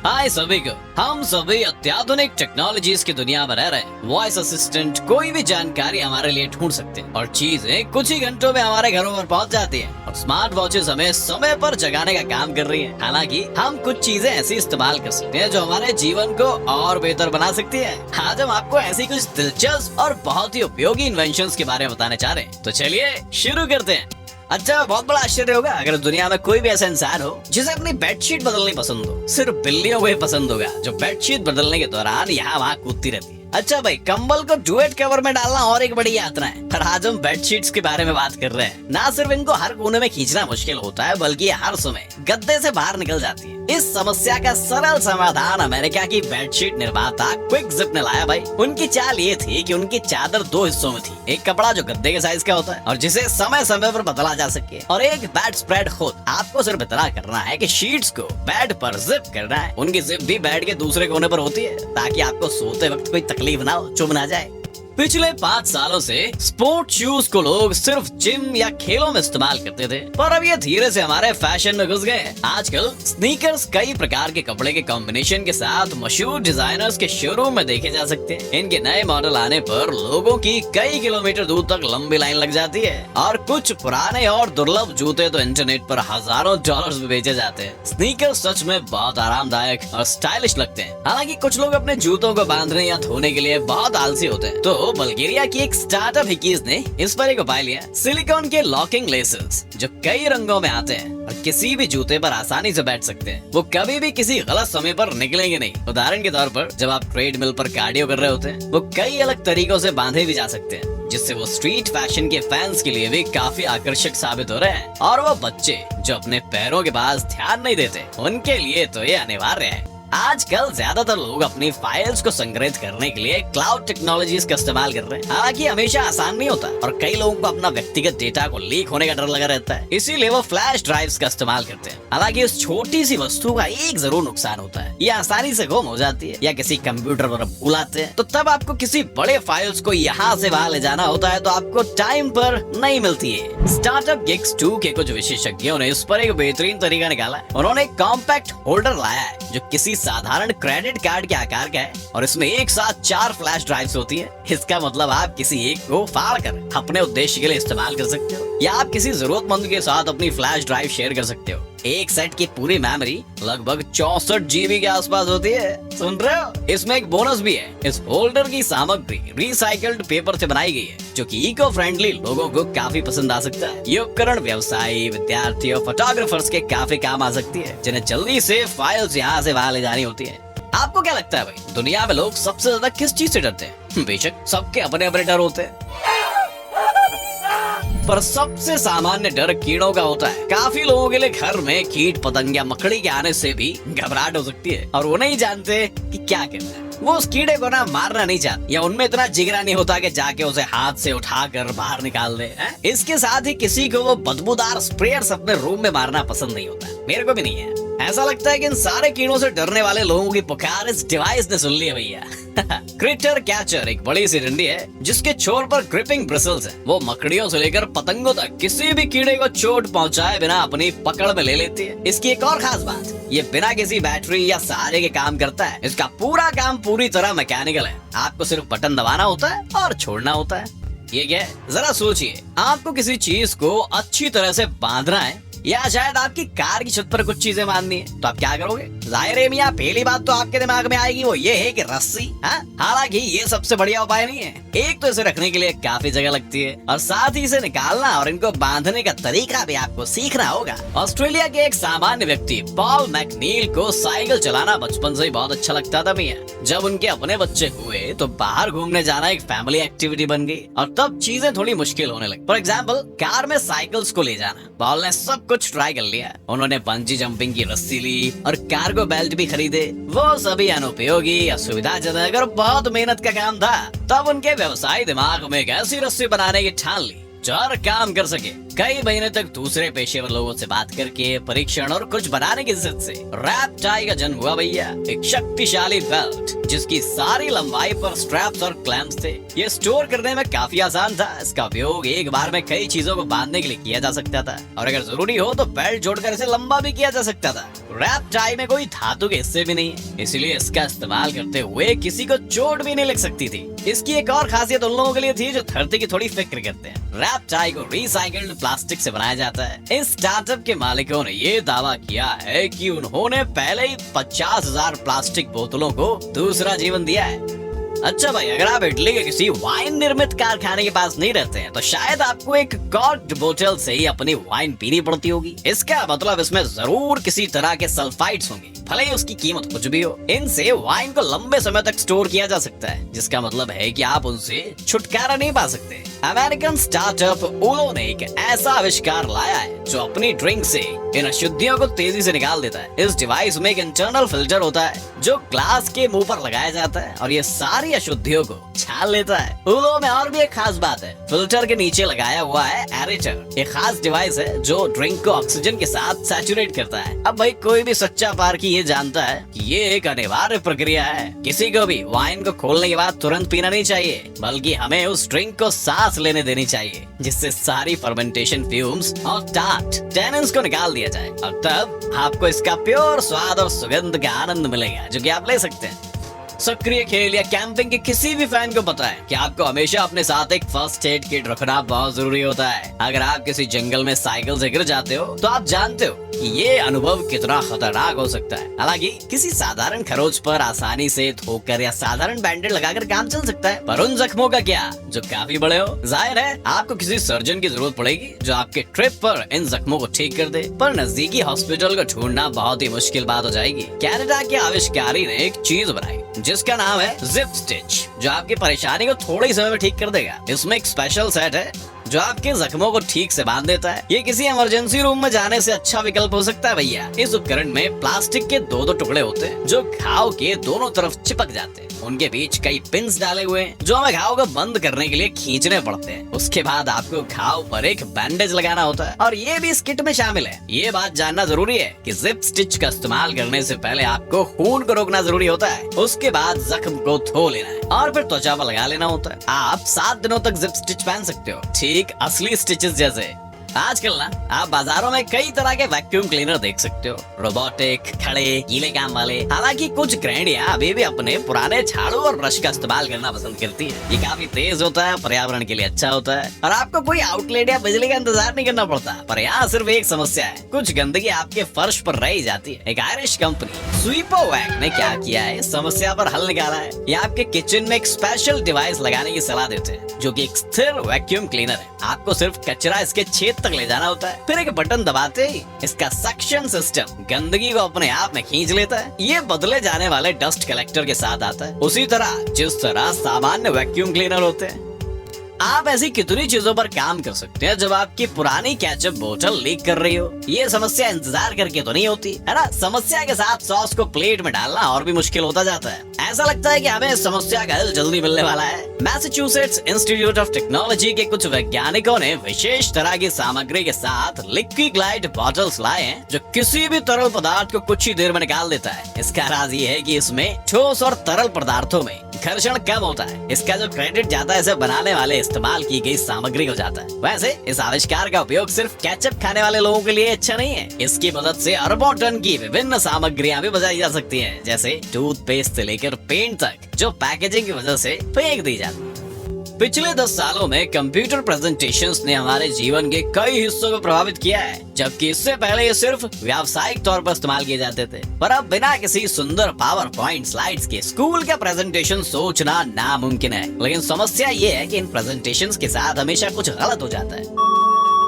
हाय सभी को। हम सभी अत्याधुनिक टेक्नोलॉजीज की दुनिया में रह रहे हैं। वॉइस असिस्टेंट कोई भी जानकारी हमारे लिए ढूंढ सकते हैं और चीजें कुछ ही घंटों में हमारे घरों पर पहुंच जाती हैं। और स्मार्ट वॉचेस हमें समय पर जगाने का काम कर रही हैं। हालांकि हम कुछ चीजें ऐसी इस्तेमाल कर सकते हैं जो हमारे जीवन को और बेहतर बना सकती है। आज हम आपको ऐसी कुछ दिलचस्प और बहुत ही उपयोगी इन्वेंशंस के बारे में बताने चाह रहे हैं। तो चलिए शुरू करते हैं। अच्छा, बहुत बड़ा आश्चर्य होगा अगर दुनिया में कोई भी ऐसा इंसान हो जिसे अपनी बेडशीट बदलनी पसंद हो। सिर्फ बिल्लियों को ही पसंद होगा जो बेडशीट बदलने के दौरान यहाँ वहाँ कूदती रहती है। अच्छा भाई, कंबल को डुएट कवर में डालना और एक बड़ी यात्रा है। पर आज हम बेडशीट्स के बारे में बात कर रहे हैं। ना सिर्फ इनको हर कोने में खींचना मुश्किल होता है, बल्कि हर समय गद्दे से बाहर निकल जाती है। इस समस्या का सरल समाधान अमेरिका की बेडशीट निर्माता क्विक जिप ने लाया भाई। उनकी चाल ये थी कि उनकी चादर दो हिस्सों में थी। एक कपड़ा जो गद्दे के साइज का होता है और जिसे समय समय पर बदला जा सके, और एक बेड स्प्रेड खुद। आपको सिर्फ इतना करना है कि शीट्स को बेड पर जिप करना है। उनकी जिप भी बेड के दूसरे कोने पर होती है ताकि आपको सोते वक्त कोई तकलीफ ना हो, चुभ ना जाए। पिछले 5 सालों से स्पोर्ट शूज को लोग सिर्फ जिम या खेलों में इस्तेमाल करते थे, पर अब ये धीरे से हमारे फैशन में घुस गए। आजकल स्नीकर्स कई प्रकार के कपड़े के कॉम्बिनेशन के साथ मशहूर डिजाइनर्स के शोरूम में देखे जा सकते हैं। इनके नए मॉडल आने पर लोगों की कई किलोमीटर दूर तक लंबी लाइन लग जाती है और कुछ पुराने और दुर्लभ जूते तो इंटरनेट पर हजारों डॉलर्स में बेचे जाते हैं। स्नीकर्स सच में बहुत आरामदायक और स्टाइलिश लगते हैं। हालांकि कुछ लोग अपने जूतों को बांधने या धोने के लिए बहुत आलसी होते हैं। तो बल्गेरिया की एक स्टार्टअप हिकीज ने इस पर एक उपाय लिया। सिलिकॉन के लॉकिंग लेसेस जो कई रंगों में आते हैं और किसी भी जूते पर आसानी से बैठ सकते हैं। वो कभी भी किसी गलत समय पर निकलेंगे नहीं। उदाहरण के तौर पर जब आप ट्रेडमिल पर कार्डियो कर रहे होते हैं, वो कई अलग तरीकों से बांधे भी जा सकते हैं, जिससे वो स्ट्रीट फैशन के फैंस के लिए भी काफी आकर्षक साबित हो रहे हैं। और वो बच्चे जो अपने पैरों के पास ध्यान नहीं देते, उनके लिए तो ये अनिवार्य है। आजकल ज्यादातर लोग अपनी फाइल्स को संग्रहित करने के लिए क्लाउड टेक्नोलॉजीज का इस्तेमाल कर रहे हैं। हालांकि हमेशा आसान नहीं होता और कई लोगों को अपना व्यक्तिगत डेटा को लीक होने का डर लगा रहता है, इसीलिए वो फ्लैश ड्राइव्स का इस्तेमाल करते हैं। हालांकि इस छोटी सी वस्तु का एक जरूर नुकसान होता है, ये आसानी से गुम हो जाती है या किसी कंप्यूटर पर भूल आते हैं। तो तब आपको किसी बड़े फाइल्स को यहाँ से वहाँ ले जाना होता है तो आपको टाइम पर नहीं मिलती है। स्टार्टअप Geeks2 के कुछ विशेषज्ञों ने इस पर एक बेहतरीन तरीका निकाला है। उन्होंने एक कॉम्पैक्ट होल्डर लाया है जो किसी साधारण क्रेडिट कार्ड के आकार का है और इसमें एक साथ 4 फ्लैश ड्राइव्स होती है। इसका मतलब आप किसी एक को फाड़ कर अपने उद्देश्य के लिए इस्तेमाल कर सकते हो या आप किसी जरूरतमंद के साथ अपनी फ्लैश ड्राइव शेयर कर सकते हो। एक सेट की पूरी मेमोरी लगभग 64 GB के आसपास होती है। सुन रहे हो? इसमें एक बोनस भी है। इस होल्डर की सामग्री रिसाइकल्ड पेपर से बनाई गई है जो कि इको फ्रेंडली लोगों को काफी पसंद आ सकता है। ये उपकरण व्यवसायी, विद्यार्थी और फोटोग्राफर्स के काफी काम आ सकती है जिन्हें जल्दी से फाइल्स यहाँ से वहाँ ले जानी होती है। आपको क्या लगता है भाई, दुनिया में लोग सबसे ज्यादा किस चीज से डरते हैं? बेशक सबके अपने अपने डर होते हैं, पर सबसे सामान्य डर कीड़ों का होता है। काफी लोगों के लिए घर में कीट पतंग या मकड़ी के आने से भी घबराहट हो सकती है और वो नहीं जानते कि क्या करना है। वो उस कीड़े को ना मारना नहीं चाहते या उनमें इतना जिगरा नहीं होता कि जाके उसे हाथ से उठाकर बाहर निकाल दे। इसके साथ ही किसी को वो बदबूदार स्प्रेयर्स अपने रूम में मारना पसंद नहीं होता। मेरे को भी नहीं है। ऐसा लगता है कि इन सारे कीड़ों से डरने वाले लोगों की पुकार इस डिवाइस ने सुन ली है भैया। क्रिटर कैचर एक बड़ी सी डंडी है जिसके छोर पर ग्रिपिंग ब्रिसल्स है। वो मकड़ियों से लेकर पतंगों तक किसी भी कीड़े को चोट पहुंचाए बिना अपनी पकड़ में ले लेती है। इसकी एक और खास बात, ये बिना किसी बैटरी या सहारे के काम करता है। इसका पूरा काम पूरी तरह मैकेनिकल है। आपको सिर्फ बटन दबाना होता है और छोड़ना होता है। ये क्या है, जरा सोचिए, आपको किसी चीज को अच्छी तरह से बांधना है या शायद आपकी कार की छत पर कुछ चीजें बांधनी है, तो आप क्या करोगे? जाहिर है मियां, पहली बात तो आपके दिमाग में आएगी वो ये है कि रस्सी। हालांकि ये सबसे बढ़िया उपाय नहीं है। एक तो इसे रखने के लिए काफी जगह लगती है और साथ ही इसे निकालना और इनको बांधने का तरीका भी आपको सीखना होगा। ऑस्ट्रेलिया के एक सामान्य व्यक्ति पॉल मैकनील को साइकिल चलाना बचपन से ही बहुत अच्छा लगता था मियां। जब उनके अपने बच्चे हुए तो बाहर घूमने जाना एक फैमिली एक्टिविटी बन गई और तब चीजें थोड़ी मुश्किल होने लगी। फॉर एग्जाम्पल, कार में साइकिल्स को ले जाना। पॉल ने सब कुछ ट्राई कर लिया। उन्होंने बंजी जंपिंग की रस्सी ली और कार्गो बेल्ट भी खरीदे। वो सभी अनुपयोगी, असुविधाजनक और बहुत मेहनत का काम था। तब उनके व्यवसायी दिमाग में एक ऐसी रस्सी बनाने की ठान ली जो हर काम कर सके। कई महीने तक दूसरे पेशेवर लोगों से बात करके परीक्षण और कुछ बनाने की जिद से रैप टाई का जन्म हुआ भैया। एक शक्तिशाली बेल्ट जिसकी सारी लंबाई पर स्ट्रैप्स और क्लैम्प्स थे। ये स्टोर करने में काफी आसान था। इसका उपयोग एक बार में कई चीजों को बांधने के लिए किया जा सकता था और अगर जरूरी हो तो बेल्ट जोड़कर इसे लंबा भी किया जा सकता था। रैप टाई में कोई धातु के हिस्से भी नहीं है, इसलिए इसका इस्तेमाल करते हुए किसी को चोट भी नहीं लग सकती थी। इसकी एक और खासियत उन लोगों के लिए थी जो धरती की थोड़ी फिक्र करते हैं। रैप टाई को रिसाइकल्ड प्लास्टिक से बनाया जाता है। इस स्टार्टअप के मालिकों ने ये दावा किया है कि उन्होंने पहले ही 50,000 प्लास्टिक बोतलों को दूसरा जीवन दिया है। अच्छा भाई, अगर आप इटली के किसी वाइन निर्मित कारखाने के पास नहीं रहते हैं तो शायद आपको एक कॉर्क्ड बोतल से ही अपनी वाइन पीनी पड़ती होगी। इसका मतलब इसमें जरूर किसी तरह के सल्फाइड्स होंगे, भले ही उसकी कीमत कुछ भी हो। इनसे वाइन को लंबे समय तक स्टोर किया जा सकता है, जिसका मतलब है कि आप उनसे छुटकारा नहीं पा सकते। अमेरिकन स्टार्टअप उलो ने एक ऐसा आविष्कार लाया है जो अपनी ड्रिंक से इन अशुद्धियों को तेजी से निकाल देता है। इस डिवाइस में एक इंटरनल फिल्टर होता है जो ग्लास के मुंह पर लगाया जाता है और ये सारी अशुद्धियों को छान लेता है। उलो में और भी एक खास बात है, फिल्टर के नीचे लगाया हुआ है एरेटर। एक खास डिवाइस है जो ड्रिंक को ऑक्सीजन के साथ सैचुरेट करता है। अब भाई कोई भी सच्चा पार्की ये जानता है कि ये एक अनिवार्य प्रक्रिया है। किसी को भी वाइन को खोलने के बाद तुरंत पीना नहीं चाहिए, बल्कि हमें उस ड्रिंक को सांस लेने देनी चाहिए, जिससे सारी फर्मेंटेशन फ्यूम्स और टैनिन्स को निकाल दिया जाए और तब आपको इसका प्योर स्वाद और सुगंध का आनंद मिलेगा जो कि आप ले सकते हैं। सक्रिय खेल या कैंपिंग के किसी भी फैन को पता है कि आपको हमेशा अपने साथ एक फर्स्ट एड किट रखना बहुत जरूरी होता है। अगर आप किसी जंगल में साइकिल से गिर जाते हो तो आप जानते हो कि ये अनुभव कितना खतरनाक हो सकता है। हालांकि किसी साधारण खरोच पर आसानी से ठोकर या साधारण बैंडेज लगाकर काम चल सकता है, पर उन जख्मों का क्या जो काफी बड़े हो? जाहिर है आपको किसी सर्जन की जरूरत पड़ेगी जो आपके ट्रिप पर इन जख्मों को ठीक कर दे, पर नजदीकी हॉस्पिटल को ढूंढना बहुत ही मुश्किल बात हो जाएगी। कनाडा के आविष्कारी ने एक चीज बनाई जिसका नाम है जिप स्टिच, जो आपकी परेशानी को थोड़े ही समय में ठीक कर देगा। इसमें एक स्पेशल सेट है जो आपके जख्मों को ठीक से बांध देता है। ये किसी इमरजेंसी रूम में जाने से अच्छा विकल्प हो सकता है भैया। इस उपकरण में प्लास्टिक के दो टुकड़े होते हैं जो घाव के दोनों तरफ चिपक जाते हैं। उनके बीच कई पिंस डाले हुए हैं जो हमें घाव को बंद करने के लिए खींचने पड़ते हैं। उसके बाद आपको घाव पर एक बैंडेज लगाना होता है और ये भी इस किट में शामिल है। ये बात जानना जरूरी है कि जिप स्टिच का इस्तेमाल करने से पहले आपको खून को रोकना जरूरी होता है। उसके बाद जख्म को धो लेना है और फिर त्वचा पर लगा लेना होता है। आप 7 दिनों तक जिप स्टिच पहन सकते हो, ठीक असली स्टिचेस जैसे। आजकल ना आप बाजारों में कई तरह के वैक्यूम क्लीनर देख सकते हो, रोबोटिक, खड़े, गीले काम वाले। हालांकि कुछ गृहिणियां अभी भी अपने पुराने झाड़ू और ब्रश का इस्तेमाल करना पसंद करती है। ये काफी तेज होता है, पर्यावरण के लिए अच्छा होता है और आपको कोई आउटलेट या बिजली का इंतजार नहीं करना पड़ता। पर यहाँ सिर्फ एक समस्या है, कुछ गंदगी आपके फर्श पर रह जाती है। एक आयरिश कंपनी स्वीपोवैक ने क्या किया है, इस समस्या पर हल निकाला है। ये आपके किचन में एक स्पेशल डिवाइस लगाने की सलाह देते हैं जो कि एक स्थिर वैक्यूम क्लीनर है। आपको सिर्फ कचरा इसके छेद तक ले जाना होता है, फिर एक बटन दबाते ही इसका सक्शन सिस्टम गंदगी को अपने आप में खींच लेता है। ये बदले जाने वाले डस्ट कलेक्टर के साथ आता है, उसी तरह जिस तरह सामान्य वैक्यूम क्लीनर होते हैं। आप ऐसी कितनी चीजों पर काम कर सकते हैं जब आपकी पुरानी केचप बोतल लीक कर रही हो। ये समस्या इंतजार करके तो नहीं होती है ना। समस्या के साथ सॉस को प्लेट में डालना और भी मुश्किल होता जाता है। ऐसा लगता है कि हमें इस समस्या का हल जल्दी मिलने वाला है। मैसाचुसेट्स इंस्टीट्यूट ऑफ टेक्नोलॉजी के कुछ वैज्ञानिकों ने विशेष तरह की सामग्री के साथ लिक्विग्लाइड बॉटल्स लाए हैं जो किसी भी तरल पदार्थ को कुछ ही देर में निकाल देता है। इसका राज ये है कि इसमें ठोस और तरल पदार्थों में घर्षण कम होता है। इसका जो क्रेडिट ज्यादा इसे बनाने वाले इस्तेमाल की गई सामग्री को जाता है। वैसे इस आविष्कार का उपयोग सिर्फ केचप खाने वाले लोगों के लिए अच्छा नहीं है। इसकी मदद से अरबों टन की विभिन्न सामग्रियां भी बचाई जा सकती हैं, जैसे टूथपेस्ट से लेकर पेंट तक, जो पैकेजिंग की वजह से फेंक दी जाती है। पिछले 10 सालों में कंप्यूटर प्रेजेंटेशंस ने हमारे जीवन के कई हिस्सों को प्रभावित किया है, जबकि इससे पहले ये सिर्फ व्यावसायिक तौर पर इस्तेमाल किए जाते थे। पर अब बिना किसी सुंदर पावर पॉइंट स्लाइड्स के स्कूल का प्रेजेंटेशन सोचना नामुमकिन है। लेकिन समस्या ये है कि इन प्रेजेंटेशंस के साथ हमेशा कुछ गलत हो जाता है।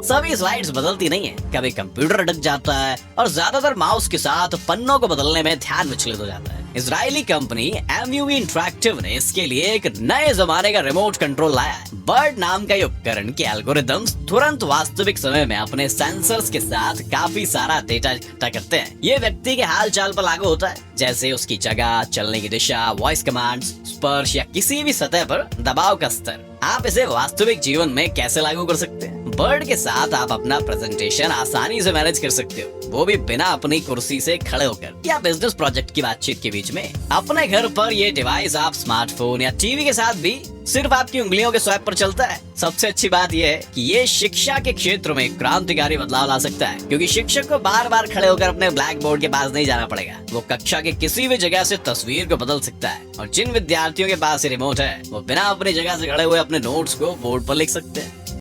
सभी स्लाइड्स बदलती नहीं है, कभी कंप्यूटर अटक जाता है और ज्यादातर माउस के साथ पन्नों को बदलने में ध्यान विचलित हो जाता है। इजरायली कंपनी MUV इंटरैक्टिव ने इसके लिए एक नए जमाने का रिमोट कंट्रोल लाया है। बर्ड नाम का ये उपकरण के एल्गोरिदम्स तुरंत वास्तविक समय में अपने सेंसर्स के साथ काफी सारा डेटा इकट्ठा करते हैं। ये व्यक्ति के हाल चाल पर लागू होता है, जैसे उसकी जगह, चलने की दिशा, वॉइस कमांड्स, स्पर्श या किसी भी सतह पर दबाव का स्तर। आप इसे वास्तविक जीवन में कैसे लागू कर सकते हैं? बर्ड के साथ आप अपना प्रेजेंटेशन आसानी से मैनेज कर सकते हो, वो भी बिना अपनी कुर्सी से खड़े होकर या बिजनेस प्रोजेक्ट की बातचीत के बीच में। अपने घर पर ये डिवाइस आप स्मार्टफोन या टीवी के साथ भी सिर्फ आपकी उंगलियों के स्वाइप पर चलता है। सबसे अच्छी बात यह है कि ये शिक्षा के क्षेत्र में क्रांतिकारी बदलाव ला सकता है, क्योंकि शिक्षक को बार बार खड़े होकर अपने ब्लैक बोर्ड के पास नहीं जाना पड़ेगा। वो कक्षा के किसी भी जगह से तस्वीर को बदल सकता है, और जिन विद्यार्थियों के पास रिमोट है वो बिना अपनी जगह से खड़े हुए अपने नोट्स को बोर्ड पर लिख सकते हैं।